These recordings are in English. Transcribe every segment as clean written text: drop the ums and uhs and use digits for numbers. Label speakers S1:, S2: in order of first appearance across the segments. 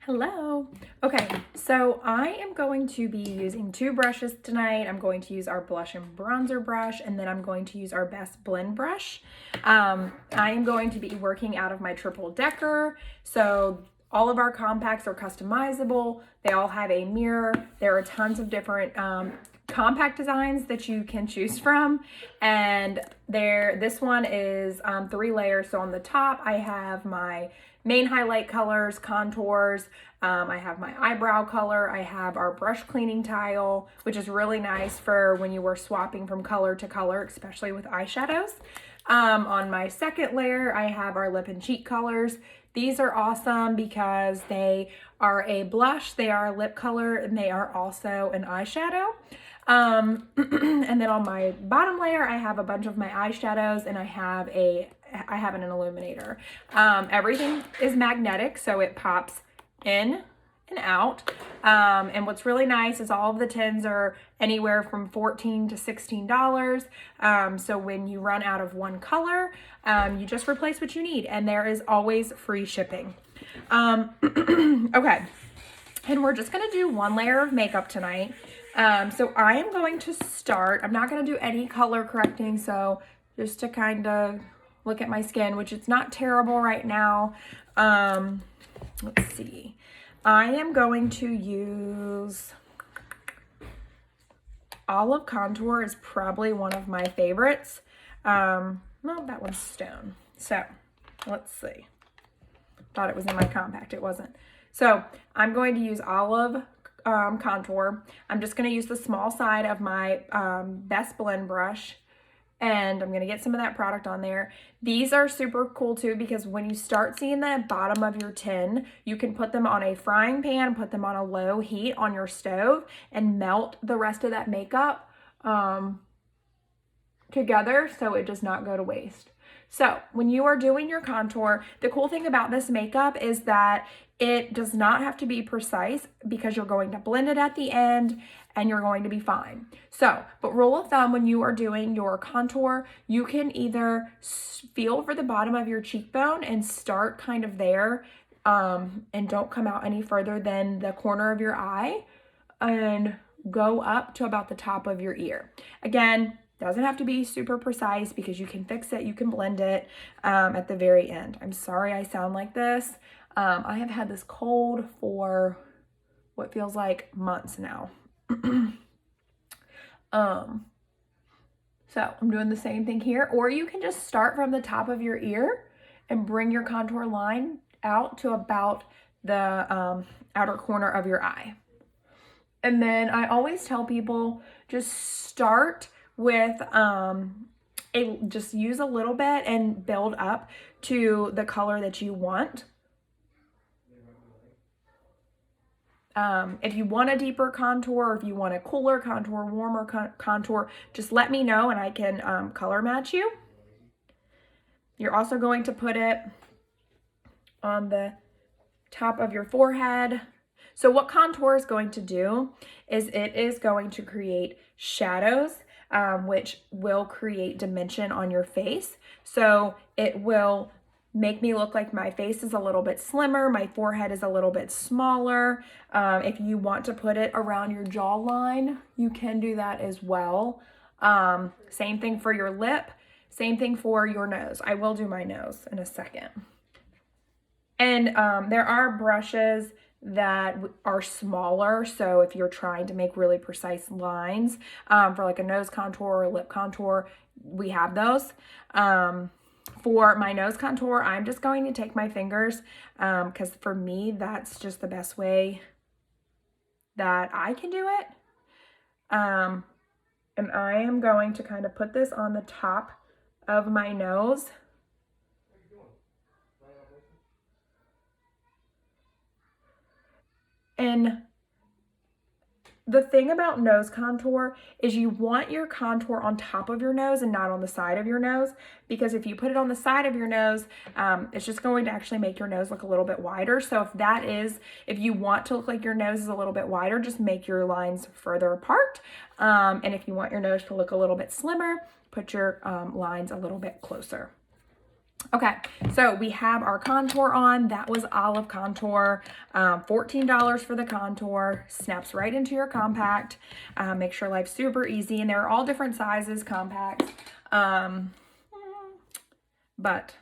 S1: Hello. Okay, so I am going to be using two brushes tonight. I'm going to use our blush and bronzer brush, and then I'm going to use our best blend brush. I am going to be working out of my triple decker. So all of our compacts are customizable. They all have a mirror. There are tons of different compact designs that you can choose from, and this one is 3 layers. So on the top I have my main highlight colors, contours, I have my eyebrow color, I have our brush cleaning tile, which is really nice for when you were swapping from color to color, especially with eyeshadows. On my second layer I have our lip and cheek colors. These are awesome because they are a blush, they are a lip color, and they are also an eyeshadow. And then on my bottom layer, I have a bunch of my eyeshadows, and I have an Illuminator. Everything is magnetic, so it pops in and out. And what's really nice is all of the tins are anywhere from $14 to $16. So when you run out of one color, you just replace what you need, and there is always free shipping. Okay, and we're just gonna do one layer of makeup tonight. So I am going to start, I'm not going to do any color correcting, so just to kind of look at my skin, which it's not terrible right now. Let's see. I am going to use Olive Contour is probably one of my favorites. No, that one's Stone. So let's see. Thought it was in my compact. It wasn't. So I'm going to use Olive Contour. I'm just going to use the small side of my best blend brush, and I'm going to get some of that product on there. These are super cool too because when you start seeing the bottom of your tin, you can put them on a frying pan, put them on a low heat on your stove, and melt the rest of that makeup together so it does not go to waste. So when you are doing your contour, the cool thing about this makeup is that it does not have to be precise because you're going to blend it at the end and you're going to be fine. So, but rule of thumb, when you are doing your contour, you can either feel for the bottom of your cheekbone and start kind of there, and don't come out any further than the corner of your eye, and go up to about the top of your ear. Again, doesn't have to be super precise because you can fix it, you can blend it at the very end. I'm sorry I sound like this. I have had this cold for what feels like months now. So I'm doing the same thing here, or you can just start from the top of your ear and bring your contour line out to about the outer corner of your eye. And then I always tell people just start with just use a little bit and build up to the color that you want. If you want a deeper contour, or if you want a cooler contour, warmer contour, just let me know and I can color match you. You're also going to put it on the top of your forehead. So what contour is going to do is it is going to create shadows, which will create dimension on your face. So it will make me look like my face is a little bit slimmer, my forehead is a little bit smaller. If you want to put it around your jawline, you can do that as well. Same thing for your lip, same thing for your nose. I will do my nose in a second. And there are brushes that are smaller, so if you're trying to make really precise lines for like a nose contour or a lip contour, we have those. For my nose contour, I'm just going to take my fingers because for me, that's just the best way that I can do it. And I am going to kind of put this on the top of my nose. And the thing about nose contour is you want your contour on top of your nose and not on the side of your nose, because if you put it on the side of your nose, it's just going to actually make your nose look a little bit wider. So if you want to look like your nose is a little bit wider, just make your lines further apart. And if you want your nose to look a little bit slimmer, put your lines a little bit closer. Okay, so we have our contour on. That was Olive Contour, $14 for the contour. Snaps right into your compact. Makes your life super easy, and they're all different sizes, compacts. But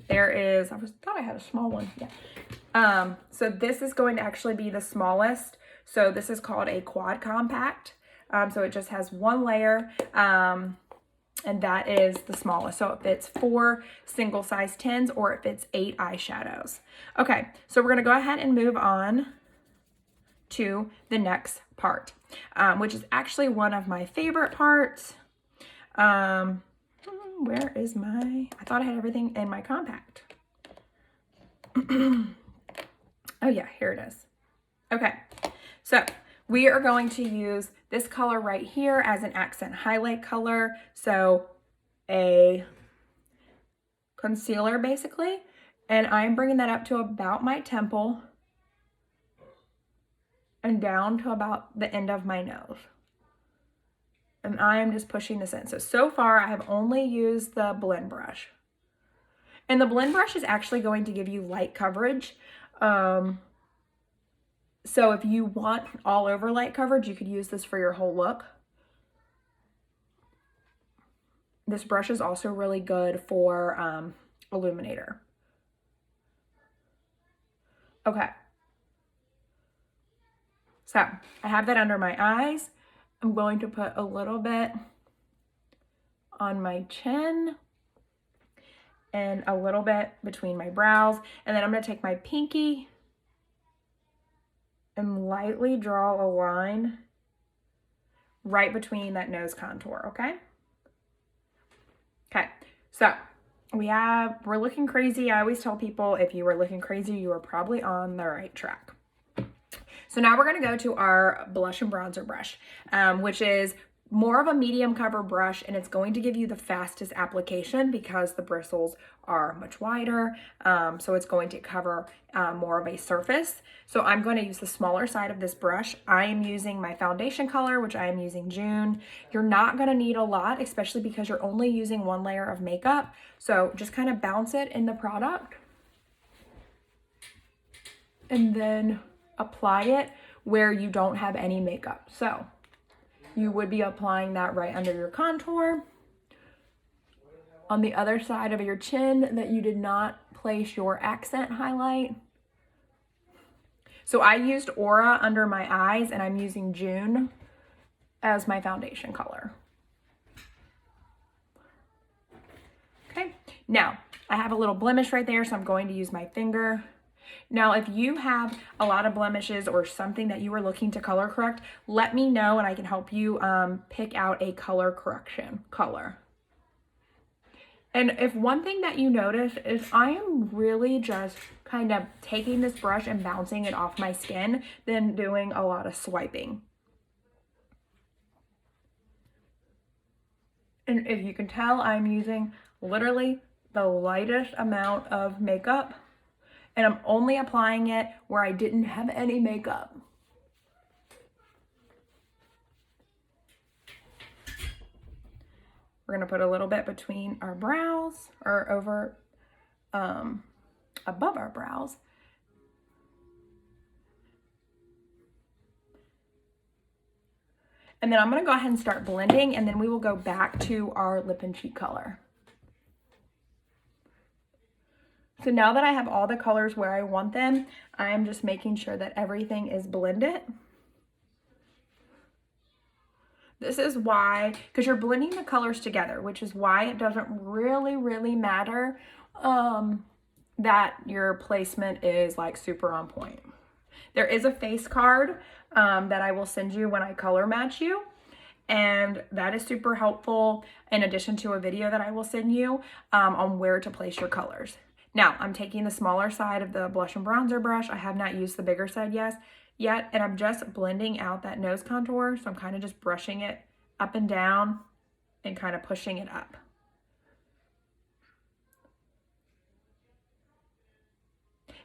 S1: there is, thought I had a small one, yeah. So this is going to actually be the smallest. So this is called a quad compact. So it just has one layer. And that is the smallest. So it fits 4 single size 10s, or it fits 8 eyeshadows. Okay, so we're gonna go ahead and move on to the next part, which is actually one of my favorite parts. Where is I thought I had everything in my compact. Oh yeah, here it is. Okay, so we are going to use this color right here as an accent highlight color. So a concealer basically. And I'm bringing that up to about my temple and down to about the end of my nose. And I am just pushing this in. So far I have only used the blend brush. And the blend brush is actually going to give you light coverage. So if you want all over light coverage, you could use this for your whole look. This brush is also really good for Illuminator. Okay. So I have that under my eyes. I'm going to put a little bit on my chin and a little bit between my brows. And then I'm going to take my pinky and lightly draw a line right between that nose contour, okay? Okay, so we're looking crazy. I always tell people if you are looking crazy, you are probably on the right track. So now we're gonna go to our blush and bronzer brush, which is more of a medium cover brush, and it's going to give you the fastest application because the bristles are much wider. So it's going to cover more of a surface. So I'm going to use the smaller side of this brush. I am using my foundation color, which I am using June. You're not going to need a lot, especially because you're only using one layer of makeup. So just kind of bounce it in the product and then apply it where you don't have any makeup. So you would be applying that right under your contour, on the other side of your chin that you did not place your accent highlight. So I used Aura under my eyes, and I'm using June as my foundation color. Okay, now I have a little blemish right there, so I'm going to use my finger. Now, if you have a lot of blemishes or something that you are looking to color correct, let me know and I can help you pick out a color correction color. And if one thing that you notice is I am really just kind of taking this brush and bouncing it off my skin, then doing a lot of swiping. And if you can tell, I'm using literally the lightest amount of makeup. And I'm only applying it where I didn't have any makeup. We're gonna put a little bit between our brows, or over, above our brows. And then I'm gonna go ahead and start blending, and then we will go back to our lip and cheek color. So now that I have all the colors where I want them, I am just making sure that everything is blended. This is why, because you're blending the colors together, which is why it doesn't really matter that your placement is like super on point. There is a face card that I will send you when I color match you. And that is super helpful, in addition to a video that I will send you on where to place your colors. Now, I'm taking the smaller side of the blush and bronzer brush. I have not used the bigger side yet, and I'm just blending out that nose contour. So I'm kind of just brushing it up and down and kind of pushing it up.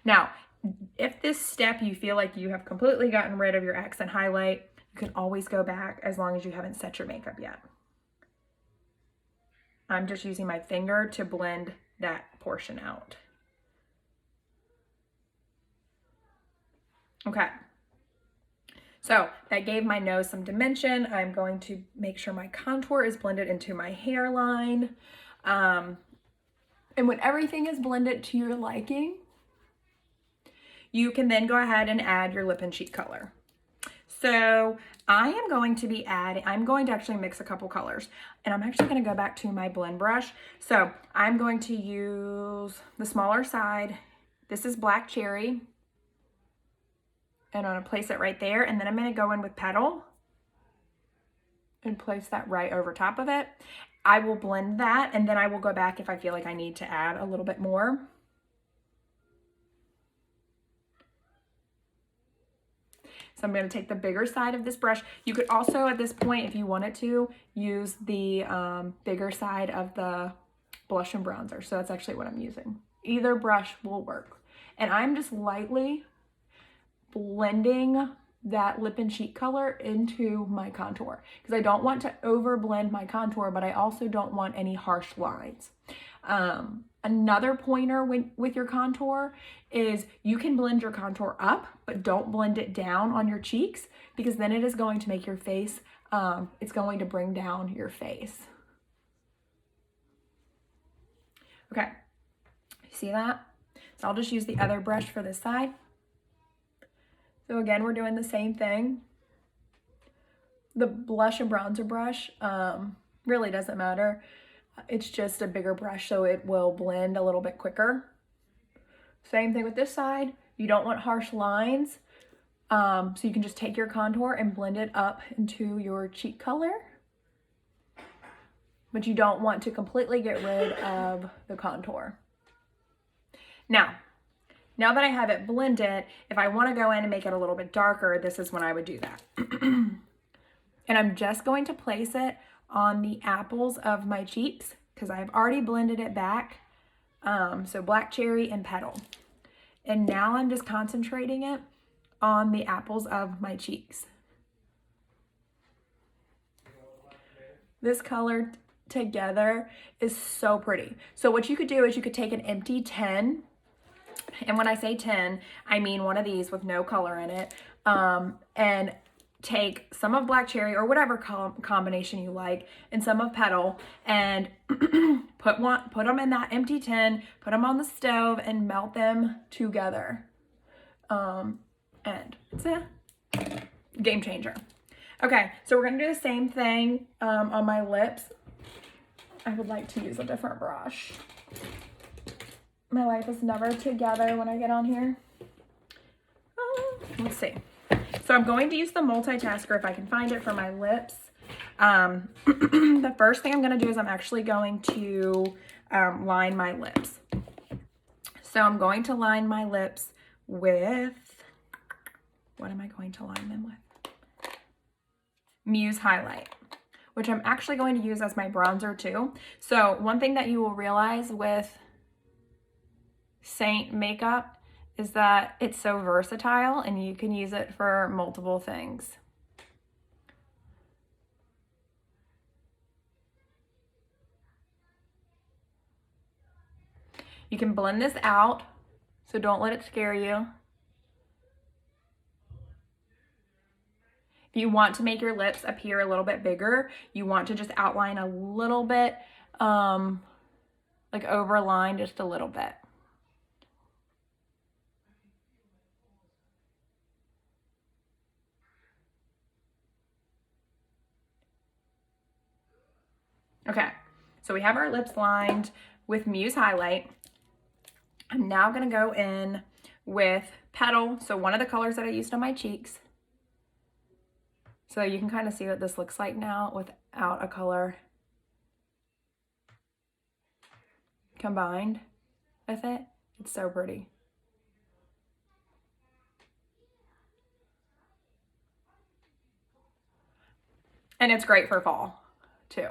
S1: Now, if this step you feel like you have completely gotten rid of your accent highlight, you can always go back as long as you haven't set your makeup yet. I'm just using my finger to blend that portion out. Okay. So that gave my nose some dimension. I'm going to make sure my contour is blended into my hairline. And when everything is blended to your liking, you can then go ahead and add your lip and cheek color. So I'm going to actually mix a couple colors, and I'm actually going to go back to my blend brush. So I'm going to use the smaller side. This is Black Cherry. And I'm going to place it right there. And then I'm going to go in with Petal and place that right over top of it. I will blend that, and then I will go back if I feel like I need to add a little bit more. So I'm going to take the bigger side of this brush. You could also, at this point, if you wanted to, use the bigger side of the blush and bronzer. So that's actually what I'm using. Either brush will work. And I'm just lightly blending that lip and cheek color into my contour, because I don't want to over blend my contour, but I also don't want any harsh lines. Another pointer with your contour is you can blend your contour up, but don't blend it down on your cheeks, because then it is going to make your face, it's going to bring down your face. Okay, see that? So I'll just use the other brush for this side. So again, we're doing the same thing. The blush and bronzer brush really doesn't matter. It's just a bigger brush, so it will blend a little bit quicker. Same thing with this side. You don't want harsh lines, so you can just take your contour and blend it up into your cheek color. But you don't want to completely get rid of the contour. Now that I have it blended, if I want to go in and make it a little bit darker, this is when I would do that. And I'm just going to place it on the apples of my cheeks, because I've already blended it back. So Black Cherry and Petal. And now I'm just concentrating it on the apples of my cheeks. This color together is so pretty. So what you could do is you could take an empty 10. And when I say 10, I mean one of these with no color in it, and take some of Black Cherry or whatever combination you like, and some of Petal, and put them in that empty tin, put them on the stove, and melt them together. And it's a game changer. Okay, so we're gonna do the same thing on my lips. I would like to use a different brush. My life is never together when I get on here. Let's see. So I'm going to use the multitasker if I can find it for my lips. The first thing I'm going to do is I'm actually going to line my lips. So I'm going to line my lips with, what am I going to line them with? Muse Highlight, which I'm actually going to use as my bronzer too. So one thing that you will realize with Seint makeup is that it's so versatile and you can use it for multiple things. You can blend this out, so don't let it scare you. If you want to make your lips appear a little bit bigger, you want to just outline a little bit, like overline just a little bit. Okay, so we have our lips lined with Muse Highlight. I'm now gonna go in with Petal, so one of the colors that I used on my cheeks. So you can kind of see what this looks like now without a color combined with it. It's so pretty. And it's great for fall too.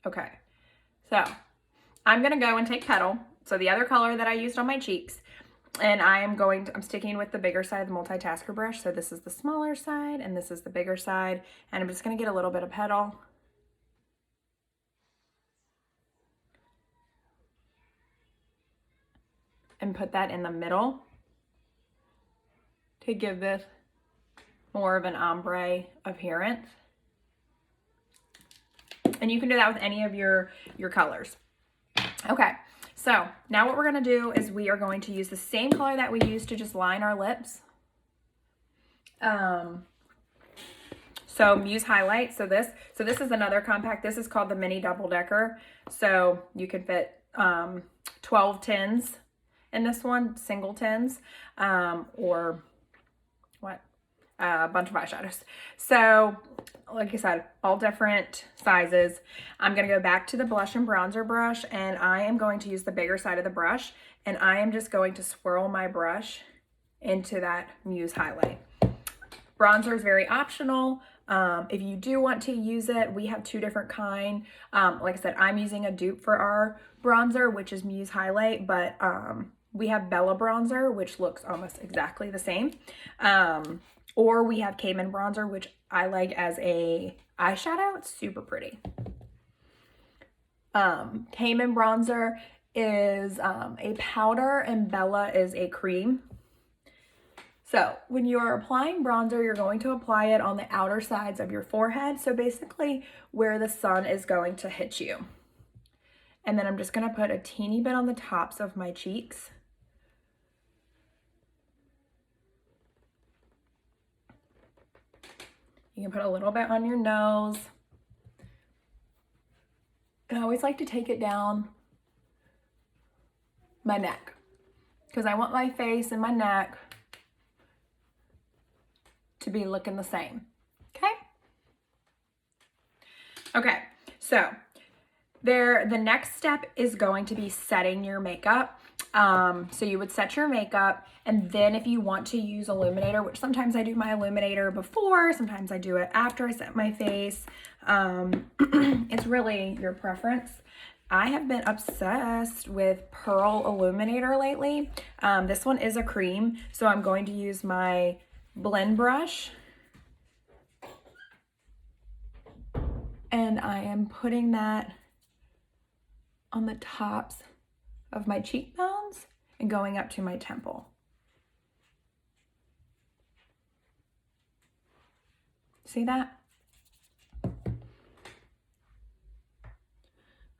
S1: Okay, so I'm gonna go and take Petal, so the other color that I used on my cheeks, and I'm sticking with the bigger side of the multitasker brush. So this is the smaller side and this is the bigger side, and I'm just gonna get a little bit of Petal. and put that in the middle to give this more of an ombre appearance. And you can do that with any of your colors. Okay, so now what we're gonna do is we are going to use the same color that we used to just line our lips. So Muse Highlight, so this is another compact. This is called the Mini Double Decker. So you can fit 12 tins in this one, single tins, or what? A bunch of eyeshadows. So like I said, all different sizes. I'm gonna go back to the blush and bronzer brush, and I am going to use the bigger side of the brush, and I am just going to swirl my brush into that Muse Highlight. Bronzer is very optional. If you do want to use it, we have two different kind. Like I said, I'm using a dupe for our bronzer, which is Muse Highlight, but we have Bella Bronzer, which looks almost exactly the same. Or we have Cayman Bronzer, which I like as a eyeshadow. It's super pretty. Cayman Bronzer is a powder and Bella is a cream. So when you are applying bronzer, you're going to apply it on the outer sides of your forehead. So basically where the sun is going to hit you. And then I'm just gonna put a teeny bit on the tops of my cheeks. You can put a little bit on your nose. And I always like to take it down my neck because I want my face and my neck to be looking the same, okay? Okay, so the next step is going to be setting your makeup. So you would set your makeup, and then if you want to use Illuminator, which sometimes I do my Illuminator before, sometimes I do it after I set my face. It's really your preference. I have been obsessed with Pearl Illuminator lately. This one is a cream, so I'm going to use my blend brush, and I am putting that on the tops of my cheekbones and going up to my temple. See that?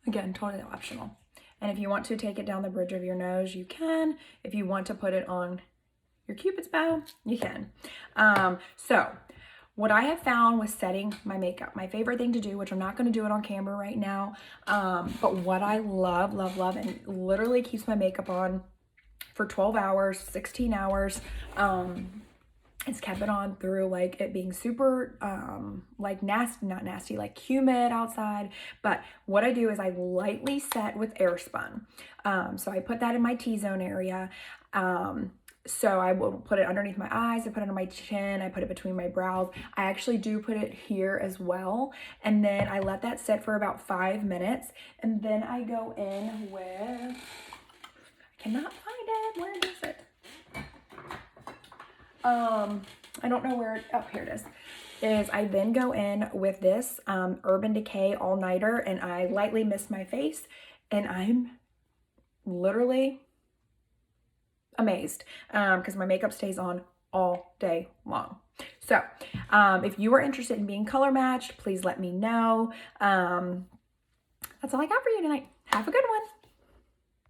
S1: Again, totally optional. And if you want to take it down the bridge of your nose, you can. If you want to put it on your Cupid's bow, you can. So what I have found with setting my makeup, my favorite thing to do, which I'm not going to do it on camera right now, but what I love, and literally keeps my makeup on for 12 hours, 16 hours, it's kept it on through like it being super like nasty, not nasty, like humid outside. But what I do is I lightly set with Airspun. So I put that in my T-zone area. So I will put it underneath my eyes, I put it on my chin, I put it between my brows. I actually do put it here as well. And then I let that sit for about 5 minutes. And then I go in with, I cannot find it, where is it? I don't know where, oh, here it is I then go in with this Urban Decay All Nighter, and I lightly mist my face, and I'm literally amazed because my makeup stays on all day long. So if you are interested in being color matched, please let me know. That's all I got for you tonight. Have a good one.